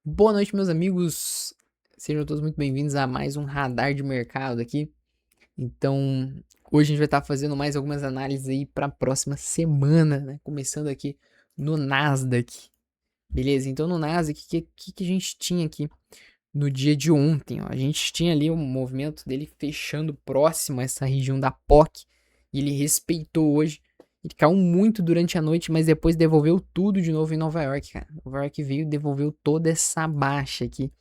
Boa noite, meus amigos. Sejam todos muito bem-vindos a mais um radar de mercado aqui. Então, hoje a gente vai estar fazendo mais algumas análises aí para a próxima semana, né? Começando aqui no Nasdaq. Beleza? Então, no Nasdaq, o que a gente tinha aqui no dia de ontem? Ó? A gente tinha ali um movimento dele fechando próximo a essa região da POC e ele respeitou hoje. Ele caiu muito durante a noite, mas depois devolveu tudo de novo em Nova York, cara. Nova York veio e devolveu toda essa baixa aqui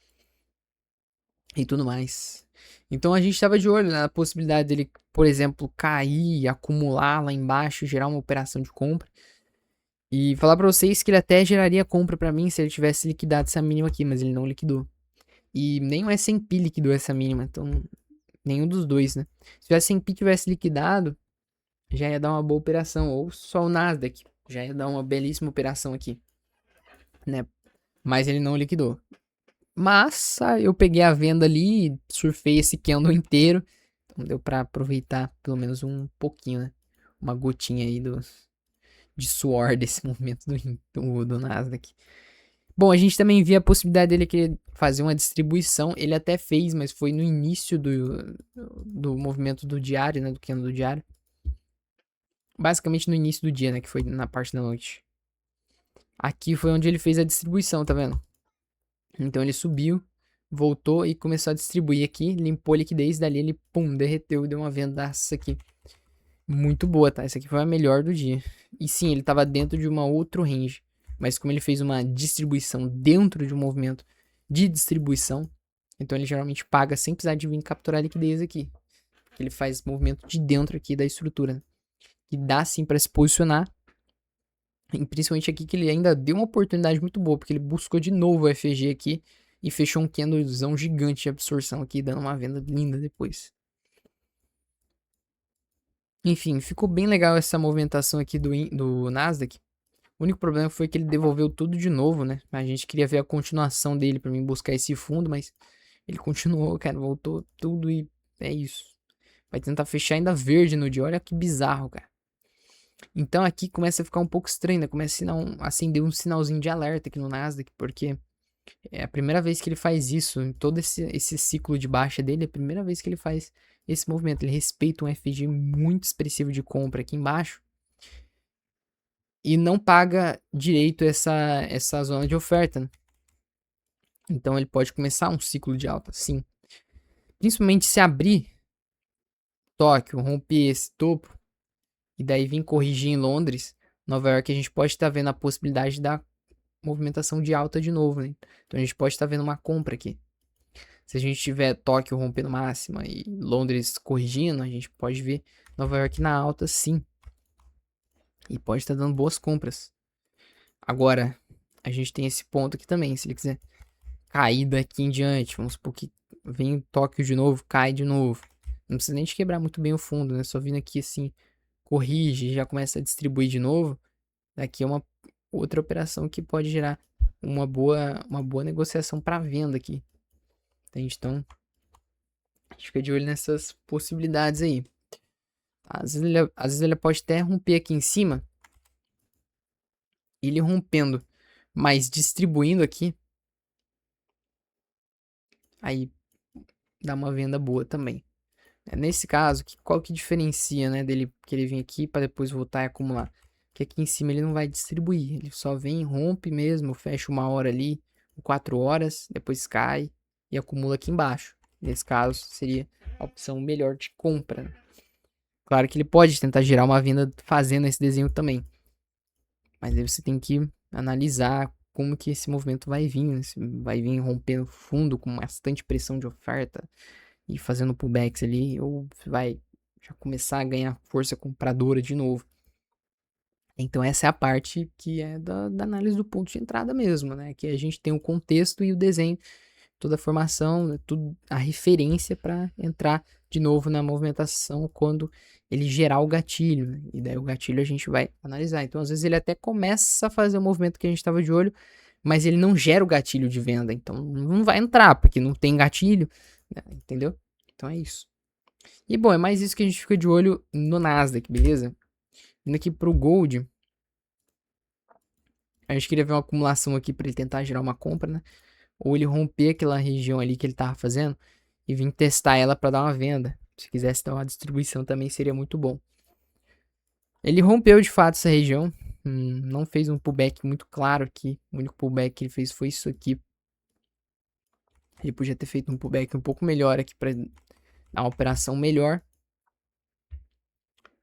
e tudo mais. Então a gente estava de olho na possibilidade dele, por exemplo, cair, acumular lá embaixo, gerar uma operação de compra. E falar pra vocês que ele até geraria compra pra mim se ele tivesse liquidado essa mínima aqui, mas ele não liquidou. E nem o S&P liquidou essa mínima, então nenhum dos dois, né? Se o S&P tivesse liquidado, já ia dar uma boa operação, ou só o Nasdaq, já ia dar uma belíssima operação aqui, né? Mas ele não liquidou. Mas eu peguei a venda ali, surfei esse candle inteiro, então deu pra aproveitar pelo menos um pouquinho, né? Uma gotinha aí de suor desse movimento do Nasdaq. Bom, a gente também via a possibilidade dele querer fazer uma distribuição. Ele até fez, mas foi no início do movimento do diário, né? Do candle do diário. Basicamente no início do dia, né? Que foi na parte da noite. Aqui foi onde ele fez a distribuição, tá vendo? Então ele subiu, voltou e começou a distribuir aqui, limpou a liquidez, dali ele, pum, derreteu e deu uma vendaça aqui. Muito boa, tá? Essa aqui foi a melhor do dia. E sim, ele tava dentro de uma outro range. Mas como ele fez uma distribuição dentro de um movimento de distribuição, então ele geralmente paga sem precisar de vir capturar a liquidez aqui. Ele faz movimento de dentro aqui da estrutura. E dá sim para se posicionar. E principalmente aqui que ele ainda deu uma oportunidade muito boa, porque ele buscou de novo o FG aqui e fechou um candlezão gigante de absorção aqui, dando uma venda linda depois. Enfim, ficou bem legal essa movimentação aqui do Nasdaq. O único problema foi que ele devolveu tudo de novo, né? A gente queria ver a continuação dele para mim buscar esse fundo, mas ele continuou, cara, voltou tudo e é isso. Vai tentar fechar ainda verde no dia, olha que bizarro, cara. Então aqui começa a ficar um pouco estranho, né? Começa a acender um sinalzinho de alerta aqui no Nasdaq, porque é a primeira vez que ele faz isso, em todo esse ciclo de baixa dele, é a primeira vez que ele faz esse movimento. Ele respeita um FG muito expressivo de compra aqui embaixo e não paga direito essa zona de oferta, né? Então ele pode começar um ciclo de alta, sim. Principalmente se abrir Tóquio, romper esse topo e daí vir corrigir em Londres, Nova York, a gente pode estar vendo a possibilidade da movimentação de alta de novo, né? Então a gente pode estar vendo uma compra aqui. Se a gente tiver Tóquio rompendo máxima e Londres corrigindo, a gente pode ver Nova York na alta, sim. E pode estar dando boas compras. Agora, a gente tem esse ponto aqui também. Se ele quiser cair daqui em diante, vamos supor que vem Tóquio de novo, cai de novo. Não precisa nem de quebrar muito bem o fundo, né? Só vindo aqui assim, corrige e já começa a distribuir de novo. Daqui é uma outra operação que pode gerar uma boa negociação para venda aqui. Entende? Então, a gente fica de olho nessas possibilidades aí. Às vezes ele pode até romper aqui em cima. Ele rompendo, mas distribuindo aqui. Aí dá uma venda boa também. É nesse caso, qual que diferencia, né, dele querer vir aqui para depois voltar e acumular? Que aqui em cima ele não vai distribuir. Ele só vem, rompe mesmo, fecha uma hora ali, 4 horas, depois cai e acumula aqui embaixo. Nesse caso, seria a opção melhor de compra, né? Claro que ele pode tentar gerar uma venda fazendo esse desenho também. Mas aí você tem que analisar como que esse movimento vai vir, né? Se vai vir rompendo fundo com bastante pressão de oferta e fazendo pullbacks ali, ou vai já começar a ganhar força compradora de novo. Então essa é a parte que é da análise do ponto de entrada mesmo, né? Que a gente tem o contexto e o desenho, toda a formação, né? Tudo, a referência para entrar de novo na movimentação quando ele gerar o gatilho, né? E daí o gatilho a gente vai analisar. Então às vezes ele até começa a fazer o movimento que a gente estava de olho, mas ele não gera o gatilho de venda, então não vai entrar porque não tem gatilho, né? Entendeu? Então é isso. E bom, é mais isso que a gente fica de olho no Nasdaq, beleza? Indo aqui pro Gold, a gente queria ver uma acumulação aqui para ele tentar gerar uma compra, né? ou ele romper aquela região ali que ele tava fazendo e vir testar ela para dar uma venda. Se quisesse dar uma distribuição também seria muito bom. Ele rompeu de fato essa região, não fez um pullback muito claro aqui. O único pullback que ele fez foi isso aqui. Ele podia ter feito um pullback um pouco melhor aqui para dar uma operação melhor.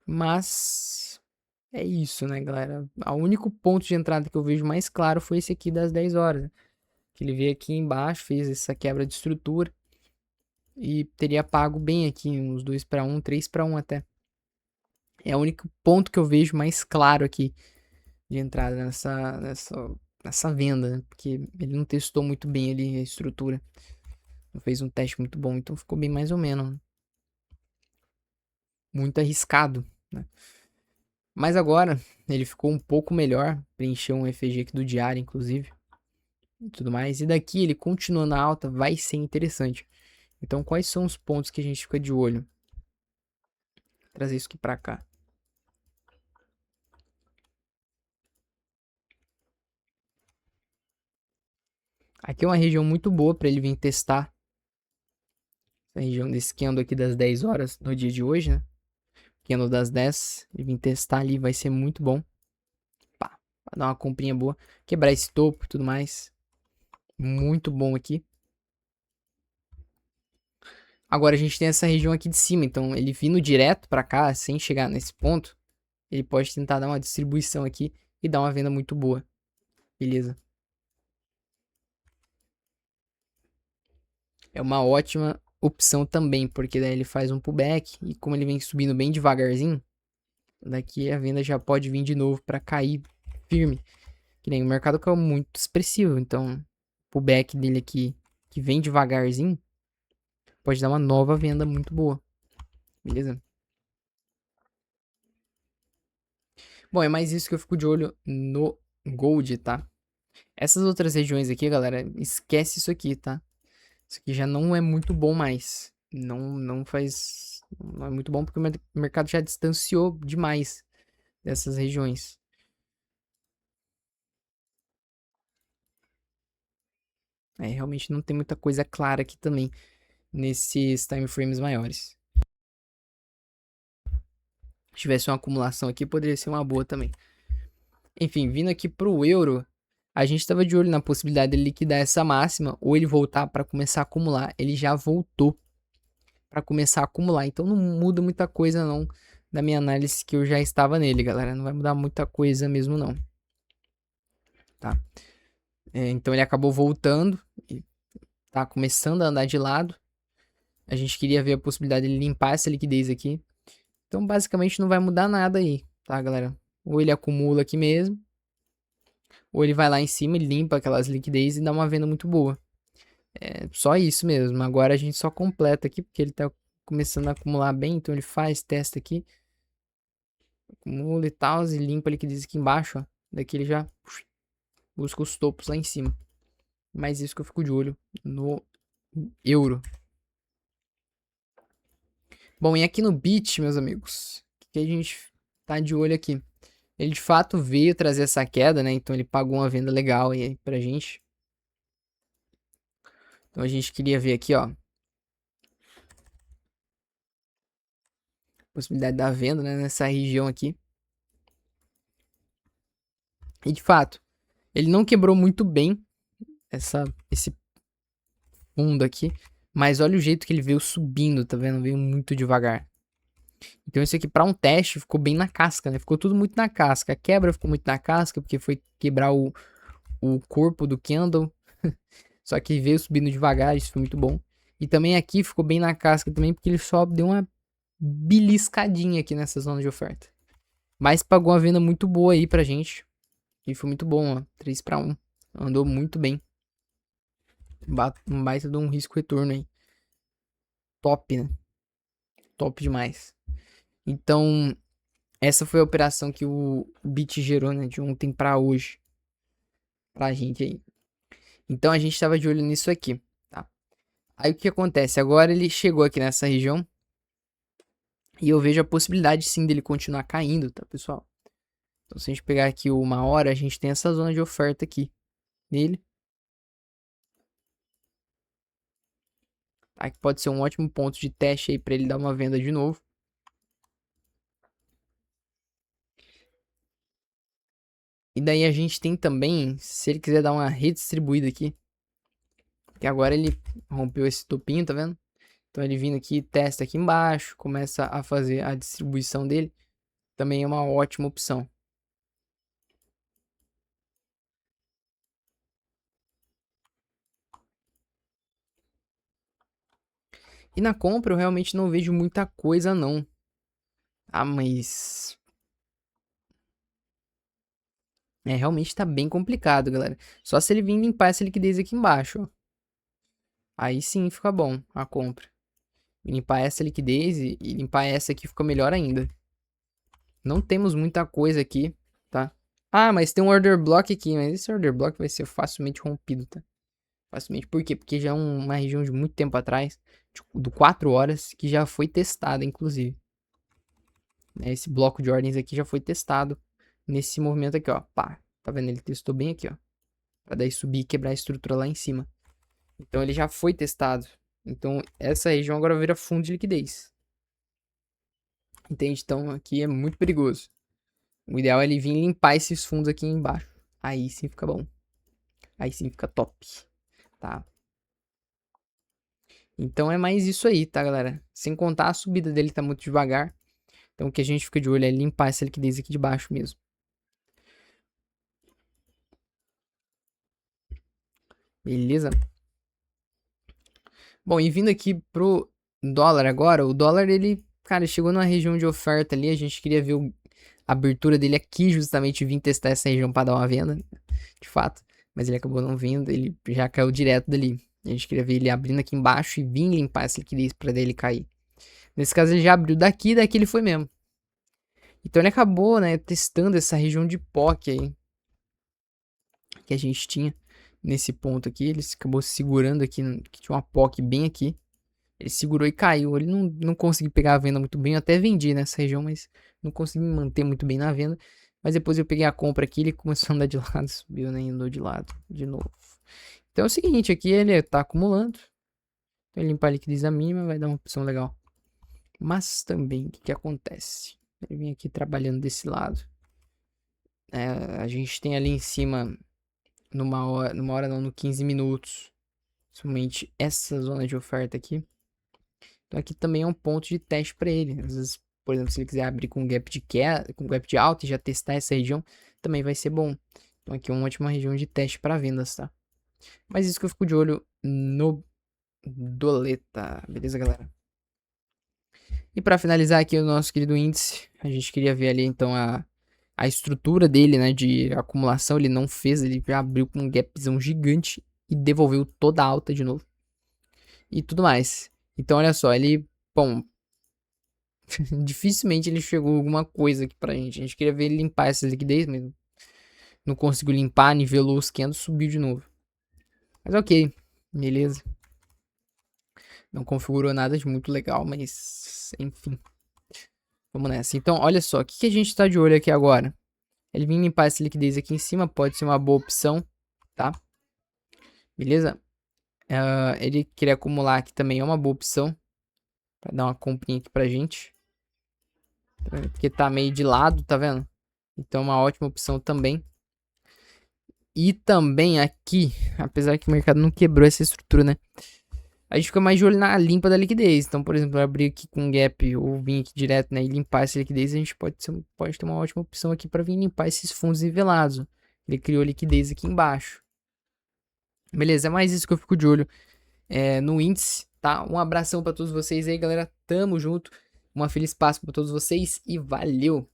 Mas é isso, né, galera? O único ponto de entrada que eu vejo mais claro foi esse aqui das 10 horas. Né? Que ele veio aqui embaixo, fez essa quebra de estrutura e teria pago bem aqui, uns 2 para 1, 3 para 1 até. É o único ponto que eu vejo mais claro aqui de entrada nessa venda, né? Porque ele não testou muito bem ali a estrutura. Não fez um teste muito bom, então ficou bem mais ou menos. Né? Muito arriscado, né? Mas agora ele ficou um pouco melhor, preencheu um EFG aqui do diário, inclusive, e tudo mais. E daqui ele continuando na alta vai ser interessante. Então quais são os pontos que a gente fica de olho? Vou trazer isso aqui para cá. Aqui é uma região muito boa para ele vir testar. Essa região desse candle aqui das 10 horas no dia de hoje, né? Candle das 10, ele vir testar ali vai ser muito bom. Pá, pra dar uma comprinha boa. Quebrar esse topo e tudo mais. Muito bom aqui. Agora a gente tem essa região aqui de cima, então ele vindo direto para cá, sem chegar nesse ponto, ele pode tentar dar uma distribuição aqui e dar uma venda muito boa. Beleza? É uma ótima opção também, porque daí ele faz um pullback e como ele vem subindo bem devagarzinho, daqui a venda já pode vir de novo para cair firme. Que nem o mercado caiu muito expressivo, então o pullback dele aqui, que vem devagarzinho, pode dar uma nova venda muito boa. Beleza? Bom, é mais isso que eu fico de olho no Gold, tá? Essas outras regiões aqui, galera, esquece isso aqui, tá? Isso aqui já não é muito bom mais. Não faz... Não é muito bom porque o mercado já distanciou demais dessas regiões. É, realmente não tem muita coisa clara aqui também nesses time frames maiores. Se tivesse uma acumulação aqui, poderia ser uma boa também. Enfim, vindo aqui pro euro, a gente estava de olho na possibilidade de liquidar essa máxima ou ele voltar para começar a acumular. Ele já voltou para começar a acumular, então não muda muita coisa não da minha análise que eu já estava nele, galera. Não vai mudar muita coisa mesmo não, tá? Então ele acabou voltando e tá começando a andar de lado. A gente queria ver a possibilidade de limpar essa liquidez aqui. Então basicamente não vai mudar nada aí, tá, galera? Ou ele acumula aqui mesmo, ou ele vai lá em cima e limpa aquelas liquidez e dá uma venda muito boa. É só isso mesmo. Agora a gente só completa aqui, porque ele tá começando a acumular bem, então ele faz, testa aqui, acumula e tal, e limpa a liquidez aqui embaixo, ó. Daqui ele já busca os topos lá em cima. Mas isso que eu fico de olho no euro. Bom, e aqui no BIT, meus amigos, o que a gente tá de olho aqui? Ele de fato veio trazer essa queda, né? Então ele pagou uma venda legal aí pra gente. Então a gente queria ver aqui, ó. Possibilidade da venda, né? Nessa região aqui. E de fato, ele não quebrou muito bem esse fundo aqui. Mas olha o jeito que ele veio subindo, tá vendo? Veio muito devagar. Então isso aqui para um teste ficou bem na casca, né? Ficou tudo muito na casca. A quebra ficou muito na casca, porque foi quebrar o corpo do candle. Só que veio subindo devagar, isso foi muito bom. E também aqui ficou bem na casca também, porque ele só deu uma beliscadinha aqui nessa zona de oferta. Mas pagou uma venda muito boa aí pra gente. E foi muito bom, ó. 3 para 1. Andou muito bem. Um baita de um risco-retorno aí. Top, né? Top demais. Então, essa foi a operação que o BIT gerou, né? De ontem pra hoje. Pra gente aí. Então, a gente tava de olho nisso aqui, tá? Aí, o que acontece? Agora ele chegou aqui nessa região. E eu vejo a possibilidade, sim, dele continuar caindo, tá, pessoal? Então, se a gente pegar aqui uma hora, a gente tem essa zona de oferta aqui nele. tá? Que pode ser um ótimo ponto de teste aí para ele dar uma venda de novo. E daí a gente tem também, se ele quiser dar uma redistribuída aqui, que agora ele rompeu esse topinho, tá vendo? Então ele vindo aqui, testa aqui embaixo, começa a fazer a distribuição dele, também é uma ótima opção. E na compra eu realmente não vejo muita coisa não. Ah, mas... realmente tá bem complicado, galera. Só se ele vir limpar essa liquidez aqui embaixo, ó. Aí sim fica bom a compra. Limpar essa liquidez e limpar essa aqui fica melhor ainda. Não temos muita coisa aqui, tá? Ah, mas tem um order block aqui, mas esse order block vai ser facilmente rompido, tá? Facilmente. Por quê? Porque já é uma região de muito tempo atrás, do 4 horas, que já foi testada, inclusive. Esse bloco de ordens aqui já foi testado nesse movimento aqui, ó. Pá, tá vendo? Ele testou bem aqui, ó. Pra daí subir e quebrar a estrutura lá em cima. Então ele já foi testado. Então essa região agora vira fundo de liquidez. Entende? Então aqui é muito perigoso. O ideal é ele vir limpar esses fundos aqui embaixo. Aí sim fica bom. Aí sim fica top. Tá? Então é mais isso aí, tá, galera? Sem contar a subida dele tá muito devagar. Então o que a gente fica de olho é limpar essa liquidez aqui de baixo mesmo. Beleza? Bom, e vindo aqui pro dólar agora, o dólar ele, cara, chegou numa região de oferta ali, a gente queria ver a abertura dele aqui, justamente vim testar essa região para dar uma venda, de fato, mas ele acabou não vindo, ele já caiu direto dali. A gente queria ver ele abrindo aqui embaixo e vir limpar essa liquidez para dele cair. Nesse caso ele já abriu daqui, daqui ele foi mesmo. Então ele acabou, né, testando essa região de POC aí que a gente tinha nesse ponto aqui, ele acabou segurando aqui, que tinha uma POC bem aqui. Ele segurou e caiu. Ele não conseguiu pegar a venda muito bem. Eu até vendi nessa região, mas não consegui me manter muito bem na venda. Mas depois eu peguei a compra aqui, ele começou a andar de lado, subiu, né? Andou de lado de novo. Então é o seguinte, aqui ele tá acumulando. Então ele limpar a liquidez a mínima, vai dar uma opção legal. Mas também, o que acontece? Ele vem aqui trabalhando desse lado. A gente tem ali em cima, numa hora não, no 15 minutos. Somente essa zona de oferta aqui. Então aqui também é um ponto de teste para ele. Às vezes, por exemplo, se ele quiser abrir com gap de queda, com gap de alta e já testar essa região, também vai ser bom. Então aqui é uma ótima região de teste para vendas, tá? Mas isso que eu fico de olho no doleta, beleza, galera? E para finalizar aqui o nosso querido índice, a gente queria ver ali então a estrutura dele, né, de acumulação, ele não fez, ele já abriu com um gapzão gigante e devolveu toda a alta de novo. E tudo mais. Então olha só, ele, bom, dificilmente ele chegou alguma coisa aqui pra gente. A gente queria ver ele limpar essa liquidez, mas não conseguiu limpar, nivelou os candles, subiu de novo. Mas ok, beleza. Não configurou nada de muito legal, mas enfim. Vamos nessa. Então, olha só, o que a gente tá de olho aqui agora? Ele vir limpar essa liquidez aqui em cima, pode ser uma boa opção, tá? Beleza? Ele querer acumular aqui também é uma boa opção. Pra dar uma comprinha aqui pra gente. Porque tá meio de lado, tá vendo? Então, uma ótima opção também. E também aqui, apesar que o mercado não quebrou essa estrutura, né? A gente fica mais de olho na limpa da liquidez. Então, por exemplo, eu abrir aqui com um gap ou vir aqui direto, né, e limpar essa liquidez, a gente pode ter uma ótima opção aqui para vir limpar esses fundos nivelados. Ele criou liquidez aqui embaixo. Beleza, é mais isso que eu fico de olho no índice, tá? Um abração para todos vocês aí, galera. Tamo junto. Uma feliz Páscoa para todos vocês e valeu!